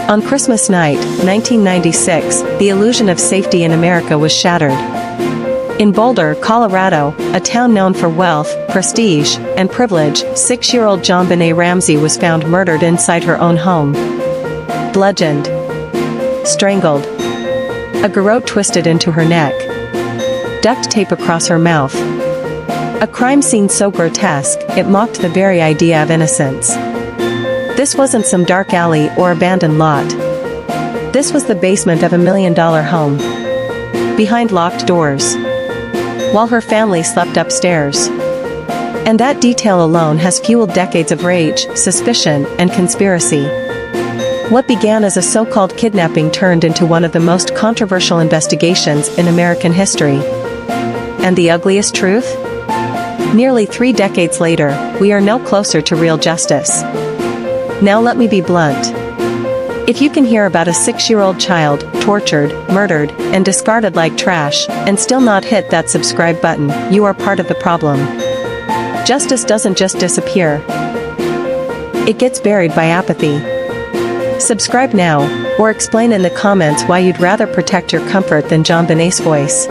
On Christmas night, 1996, the illusion of safety in America was shattered. In Boulder, Colorado, a town known for wealth, prestige, and privilege, 6-year-old JonBenét Ramsey was found murdered inside her own home. Bludgeoned. Strangled. A garrote twisted into her neck. Duct tape across her mouth. A crime scene so grotesque, it mocked the very idea of innocence. This wasn't some dark alley or abandoned lot. This was the basement of $1 million home. Behind locked doors. While her family slept upstairs. And that detail alone has fueled decades of rage, suspicion, and conspiracy. What began as a so-called kidnapping turned into one of the most controversial investigations in American history. And the ugliest truth? Nearly 3 decades later, we are no closer to real justice. Now let me be blunt. If you can hear about a 6-year-old child, tortured, murdered, and discarded like trash, and still not hit that subscribe button, you are part of the problem. Justice doesn't just disappear. It gets buried by apathy. Subscribe now, or explain in the comments why you'd rather protect your comfort than JonBenét's voice.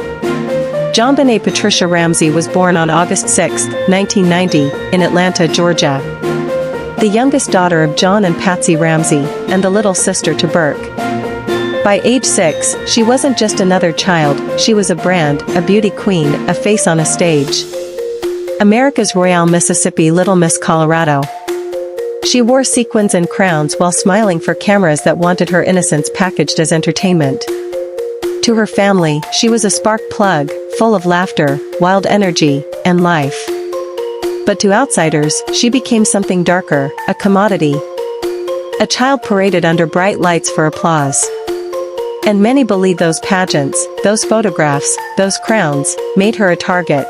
JonBenét Patricia Ramsey was born on August 6, 1990, in Atlanta, Georgia. The youngest daughter of John and Patsy Ramsey, and the little sister to Burke. By age 6, she wasn't just another child, she was a brand, a beauty queen, a face on a stage. America's Royale Mississippi Little Miss Colorado. She wore sequins and crowns while smiling for cameras that wanted her innocence packaged as entertainment. To her family, she was a spark plug, full of laughter, wild energy, and life. But to outsiders, she became something darker, a commodity. A child paraded under bright lights for applause. And many believe those pageants, those photographs, those crowns, made her a target.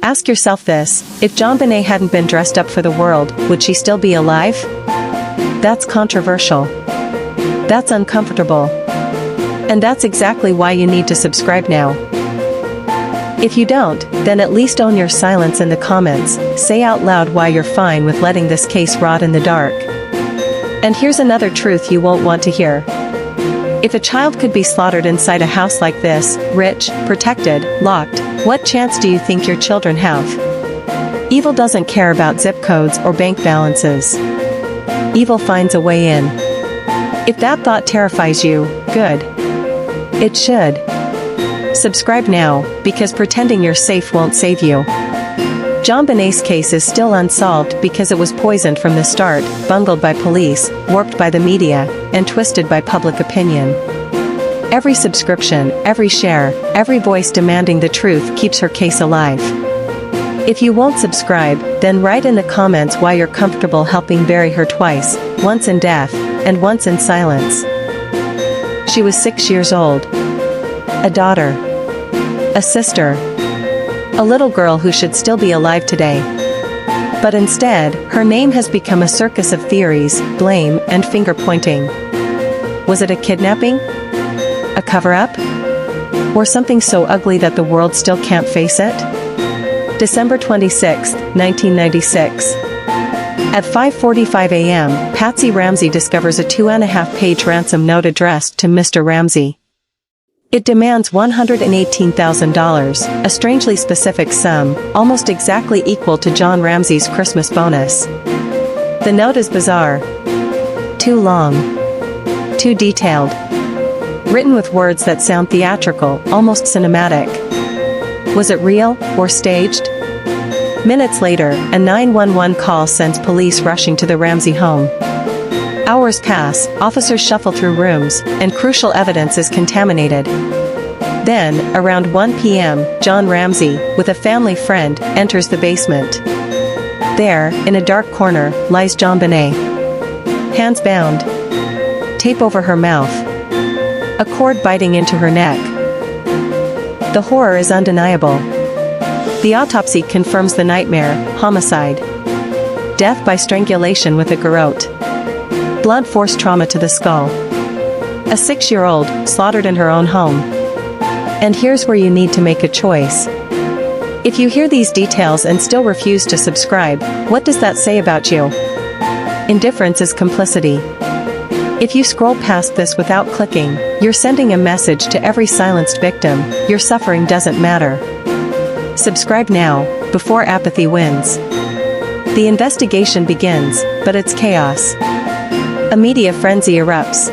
Ask yourself this, if JonBenét hadn't been dressed up for the world, would she still be alive? That's controversial. That's uncomfortable. And that's exactly why you need to subscribe now. If you don't, then at least own your silence in the comments, say out loud why you're fine with letting this case rot in the dark. And here's another truth you won't want to hear. If a child could be slaughtered inside a house like this, rich, protected, locked, what chance do you think your children have? Evil doesn't care about zip codes or bank balances. Evil finds a way in. If that thought terrifies you, good. It should. Subscribe now, because pretending you're safe won't save you. JonBenét's case is still unsolved because it was poisoned from the start, bungled by police, warped by the media, and twisted by public opinion. Every subscription, every share, every voice demanding the truth keeps her case alive. If you won't subscribe, then write in the comments why you're comfortable helping bury her twice, once in death, and once in silence. She was 6 years old. A daughter. A sister. A little girl who should still be alive today. But instead, her name has become a circus of theories, blame, and finger-pointing. Was it a kidnapping? A cover-up? Or something so ugly that the world still can't face it? December 26, 1996. At 5:45 a.m., Patsy Ramsey discovers a 2.5-page ransom note addressed to Mr. Ramsey. It demands $118,000, a strangely specific sum, almost exactly equal to John Ramsey's Christmas bonus. The note is bizarre. Too long. Too detailed. Written with words that sound theatrical, almost cinematic. Was it real, or staged? Minutes later, a 911 call sends police rushing to the Ramsey home. Hours pass, officers shuffle through rooms, and crucial evidence is contaminated. Then, around 1 p.m., John Ramsey, with a family friend, enters the basement. There, in a dark corner, lies JonBenét. Hands bound. Tape over her mouth. A cord biting into her neck. The horror is undeniable. The autopsy confirms the nightmare, homicide. Death by strangulation with a garrote. Blunt force trauma to the skull. A 6-year-old, slaughtered in her own home. And here's where you need to make a choice. If you hear these details and still refuse to subscribe, what does that say about you? Indifference is complicity. If you scroll past this without clicking, you're sending a message to every silenced victim: your suffering doesn't matter. Subscribe now, before apathy wins. The investigation begins, but it's chaos. A media frenzy erupts.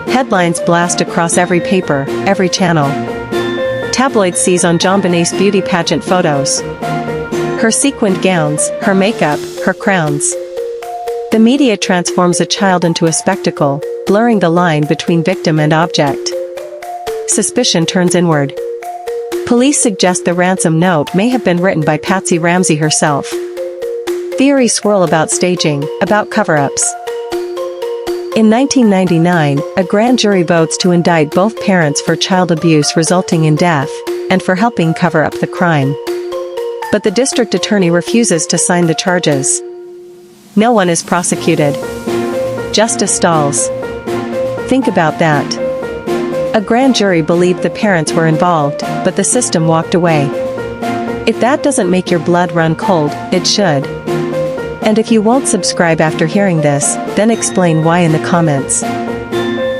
Headlines blast across every paper, every channel. Tabloids seize on JonBenét's beauty pageant photos. Her sequined gowns, her makeup, her crowns. The media transforms a child into a spectacle, blurring the line between victim and object. Suspicion turns inward. Police suggest the ransom note may have been written by Patsy Ramsey herself. Theories swirl about staging, about cover-ups. In 1999, a grand jury votes to indict both parents for child abuse resulting in death, and for helping cover up the crime. But the district attorney refuses to sign the charges. No one is prosecuted. Justice stalls. Think about that. A grand jury believed the parents were involved, but the system walked away. If that doesn't make your blood run cold, it should. And if you won't subscribe after hearing this, then explain why in the comments.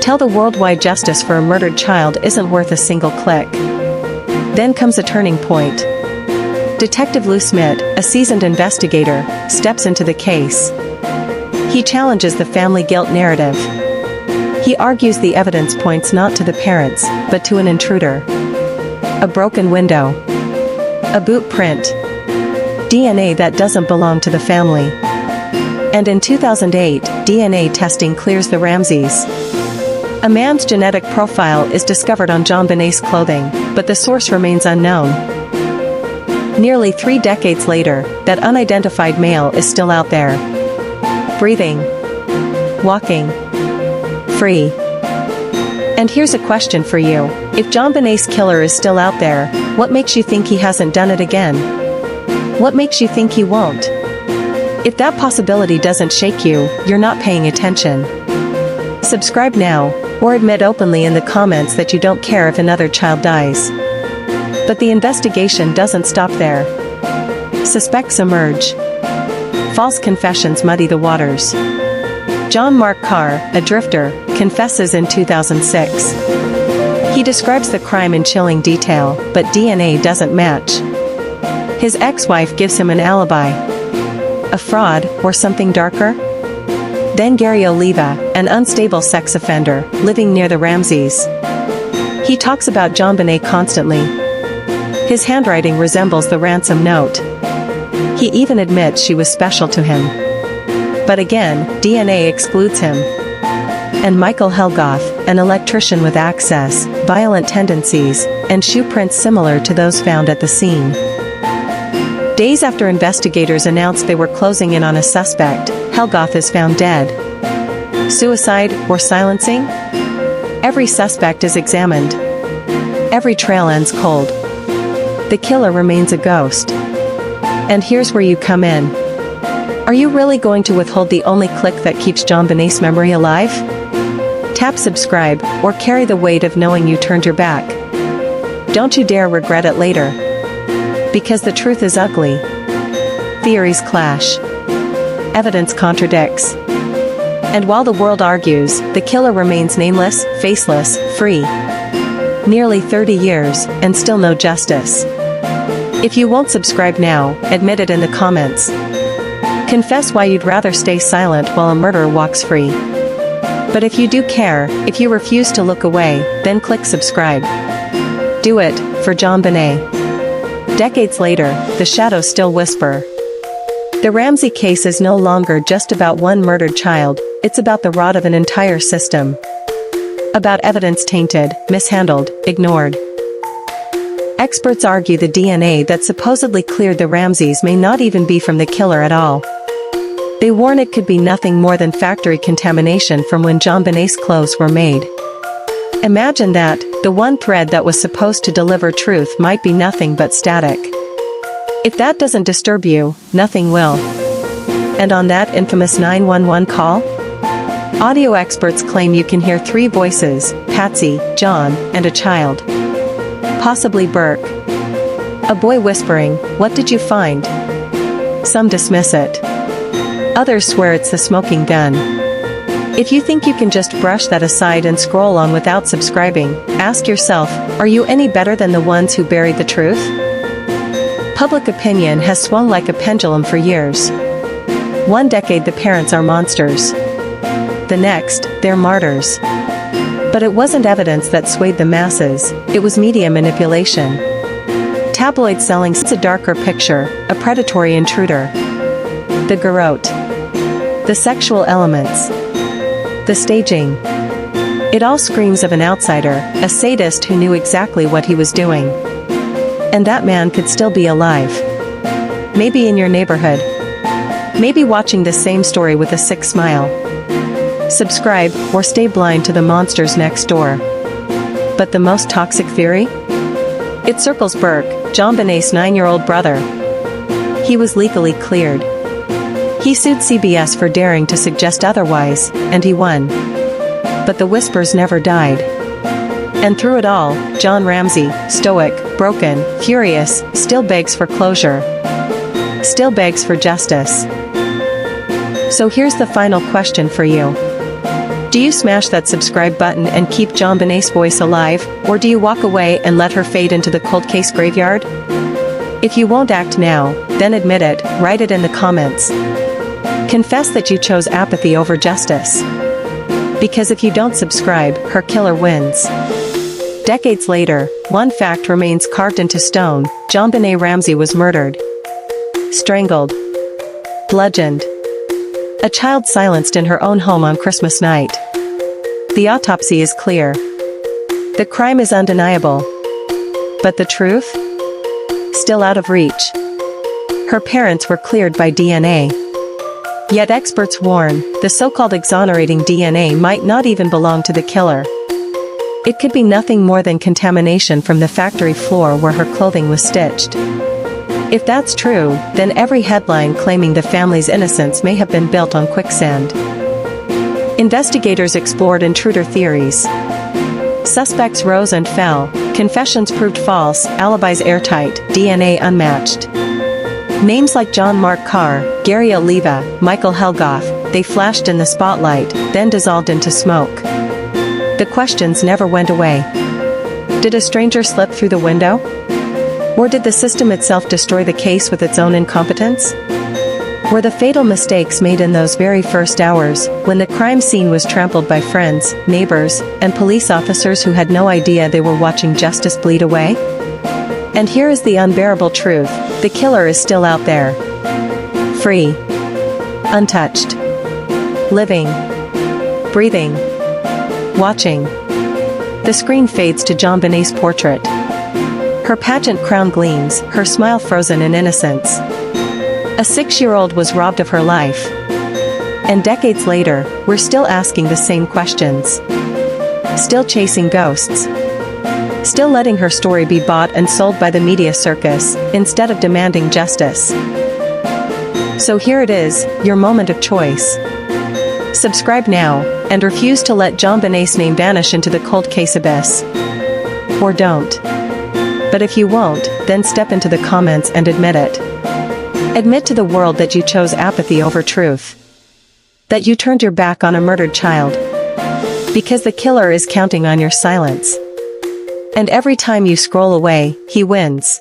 Tell the world why justice for a murdered child isn't worth a single click. Then comes a turning point. Detective Lou Smith, a seasoned investigator, steps into the case. He challenges the family guilt narrative. He argues the evidence points not to the parents, but to an intruder. A broken window. A boot print. DNA that doesn't belong to the family. And in 2008, DNA testing clears the Ramseys. A man's genetic profile is discovered on JonBenét's clothing, but the source remains unknown. Nearly 3 decades later, that unidentified male is still out there. Breathing. Walking. Free. And here's a question for you. If JonBenét's killer is still out there, what makes you think he hasn't done it again? What makes you think he won't? If that possibility doesn't shake you, you're not paying attention. Subscribe now, or admit openly in the comments that you don't care if another child dies. But the investigation doesn't stop there. Suspects emerge. False confessions muddy the waters. John Mark Carr, a drifter, confesses in 2006. He describes the crime in chilling detail, but DNA doesn't match. His ex-wife gives him an alibi. A fraud, or something darker? Then Gary Oliva, an unstable sex offender, living near the Ramseys. He talks about JonBenét constantly. His handwriting resembles the ransom note. He even admits she was special to him. But again, DNA excludes him. And Michael Helgoth, an electrician with access, violent tendencies, and shoe prints similar to those found at the scene. Days after investigators announced they were closing in on a suspect, Helgoth is found dead. Suicide or silencing? Every suspect is examined. Every trail ends cold. The killer remains a ghost. And here's where you come in. Are you really going to withhold the only click that keeps JonBenét's memory alive? Tap subscribe, or carry the weight of knowing you turned your back. Don't you dare regret it later. Because the truth is ugly. Theories clash. Evidence contradicts. And while the world argues, the killer remains nameless, faceless, free. Nearly 30 years, and still no justice. If you won't subscribe now, admit it in the comments. Confess why you'd rather stay silent while a murderer walks free. But if you do care, if you refuse to look away, then click subscribe. Do it, for JonBenét. Decades later, the shadows still whisper. The Ramsey case is no longer just about one murdered child, it's about the rot of an entire system. About evidence tainted, mishandled, ignored. Experts argue the DNA that supposedly cleared the Ramseys may not even be from the killer at all. They warn it could be nothing more than factory contamination from when JonBenét's clothes were made. Imagine that, the one thread that was supposed to deliver truth might be nothing but static. If that doesn't disturb you, nothing will. And on that infamous 911 call? Audio experts claim you can hear 3 voices, Patsy, John, and a child. Possibly Burke. A boy whispering, "What did you find?" Some dismiss it. Others swear it's the smoking gun. If you think you can just brush that aside and scroll on without subscribing, ask yourself, are you any better than the ones who buried the truth? Public opinion has swung like a pendulum for years. One decade the parents are monsters. The next, they're martyrs. But it wasn't evidence that swayed the masses, it was media manipulation. Tabloids selling a darker picture, a predatory intruder. The garrote. The sexual elements. The staging. It all screams of an outsider, a sadist who knew exactly what he was doing. And that man could still be alive. Maybe in your neighborhood. Maybe watching the same story with a sick smile. Subscribe, or stay blind to the monsters next door. But the most toxic theory? It circles Burke, JonBenét's 9-year-old brother. He was legally cleared. He sued CBS for daring to suggest otherwise, and he won. But the whispers never died. And through it all, Jon Ramsey, stoic, broken, furious, still begs for closure. Still begs for justice. So here's the final question for you. Do you smash that subscribe button and keep JonBenét's voice alive, or do you walk away and let her fade into the cold case graveyard? If you won't act now, then admit it, write it in the comments. Confess that you chose apathy over justice. Because if you don't subscribe, her killer wins. Decades later, one fact remains carved into stone: JonBenét Ramsey was murdered. Strangled. Bludgeoned. A child silenced in her own home on Christmas night. The autopsy is clear. The crime is undeniable. But the truth? Still out of reach. Her parents were cleared by DNA. Yet experts warn, the so-called exonerating DNA might not even belong to the killer. It could be nothing more than contamination from the factory floor where her clothing was stitched. If that's true, then every headline claiming the family's innocence may have been built on quicksand. Investigators explored intruder theories. Suspects rose and fell, confessions proved false, alibis airtight, DNA unmatched. Names like John Mark Carr, Gary Oliva, Michael Helgoff, they flashed in the spotlight, then dissolved into smoke. The questions never went away. Did a stranger slip through the window? Or did the system itself destroy the case with its own incompetence? Were the fatal mistakes made in those very first hours, when the crime scene was trampled by friends, neighbors, and police officers who had no idea they were watching justice bleed away? And here is the unbearable truth: the killer is still out there. Free. Untouched. Living. Breathing. Watching. The screen fades to JonBenét's portrait. Her pageant crown gleams, her smile frozen in innocence. A 6-year-old was robbed of her life. And decades later, we're still asking the same questions. Still chasing ghosts. Still letting her story be bought and sold by the media circus, instead of demanding justice. So here it is, your moment of choice. Subscribe now, and refuse to let JonBenét's name vanish into the cold case abyss. Or don't. But if you won't, then step into the comments and admit it. Admit to the world that you chose apathy over truth. That you turned your back on a murdered child. Because the killer is counting on your silence. And every time you scroll away, he wins.